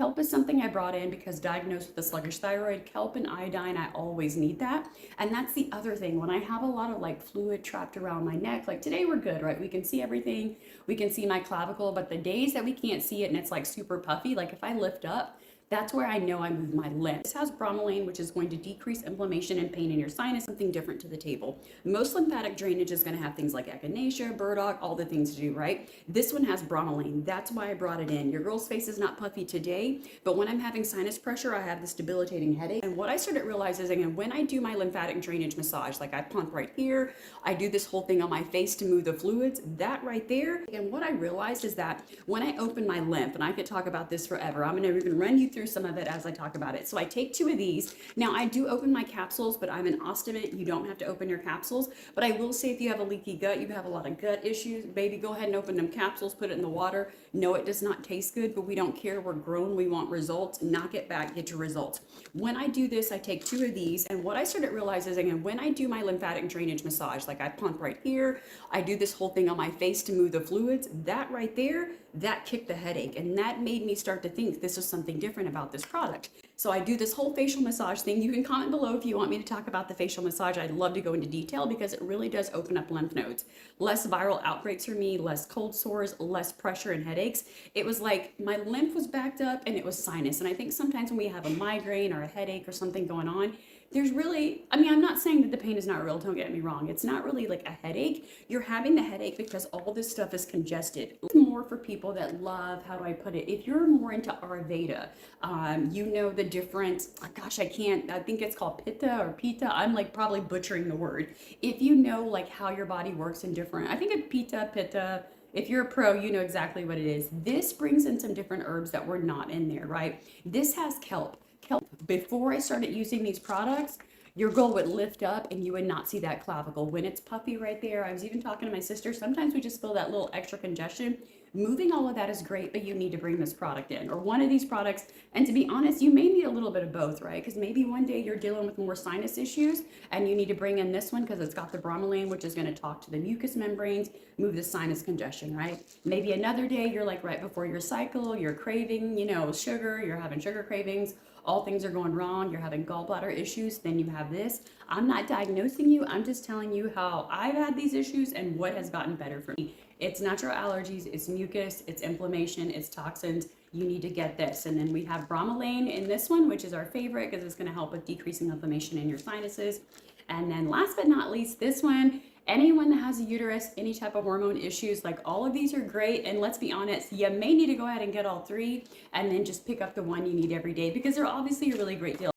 Kelp is something I brought in because diagnosed with a sluggish thyroid. Kelp and iodine, I always need that. And that's the other thing. When I have a lot of like fluid trapped around my neck, like today we're good, right? We can see everything. We can see my clavicle, but the days that we can't see it and it's like super puffy, like if I lift up, that's where I know I move my lymph. This has bromelain, which is going to decrease inflammation and pain in your sinus, something different to the table. Most lymphatic drainage is going to have things like Echinacea, Burdock, all the things to do, right? This one has bromelain. That's why I brought it in. Your girl's face is not puffy today, but when I'm having sinus pressure, I have this debilitating headache. And what I started realizing, and when I do my lymphatic drainage massage, like I pump right here, I do this whole thing on my face to move the fluids, that right there. And what I realized is that when I open my lymph, and I could talk about this forever, I'm going to even run you through some of it as I talk about it. So I take 2 of these. Now I do open my capsules, but I'm an ostomate. You don't have to open your capsules. But I will say if you have a leaky gut, you have a lot of gut issues, baby, go ahead and open them capsules, put it in the water. No, it does not taste good, but we don't care. We're grown. We want results. Knock it back, get your results. When I do this, I take 2 of these. And what I started realizing, and when I do my lymphatic drainage massage, like I pump right here, I do this whole thing on my face to move the fluids, that right there, that kicked the headache. And that made me start to think this is something different about this product. So I do this whole facial massage thing. You can comment below if you want me to talk about the facial massage. I'd love to go into detail because it really does open up lymph nodes. Less viral outbreaks for me, less cold sores, less pressure and headaches. It was like my lymph was backed up and it was sinus. And I think sometimes when we have a migraine or a headache or something going on, there's really, I mean, I'm not saying that the pain is not real, don't get me wrong. It's not really like a headache. You're having the headache because all this stuff is congested. It's more for people that love, how do I put it? If you're more into Ayurveda, you know the difference, oh gosh, I think it's called Pitta or Pita. I'm like probably butchering the word. If you know like how your body works in different, I think it's Pitta. If you're a pro, you know exactly what it is. This brings in some different herbs that were not in there, right? This has kelp. Before I started using these products, your girl would lift up and you would not see that clavicle. When it's puffy right there, I was even talking to my sister, sometimes we just feel that little extra congestion. Moving all of that is great, but you need to bring this product in or one of these products. And to be honest, you may need a little bit of both, right? Because maybe one day you're dealing with more sinus issues and you need to bring in this one because it's got the bromelain, which is going to talk to the mucous membranes, move the sinus congestion, right? Maybe another day you're like right before your cycle, you're craving, sugar, you're having sugar cravings, all things are going wrong, you're having gallbladder issues, then you have this. I'm not diagnosing you, I'm just telling you how I've had these issues and what has gotten better for me. It's natural allergies, it's mucus, it's inflammation, it's toxins. You need to get this. And then we have bromelain in this one, which is our favorite because it's going to help with decreasing inflammation in your sinuses. And then last but not least, this one, anyone that has a uterus, any type of hormone issues, like all of these are great. And let's be honest, you may need to go ahead and get all 3 and then just pick up the one you need every day because they're obviously a really great deal.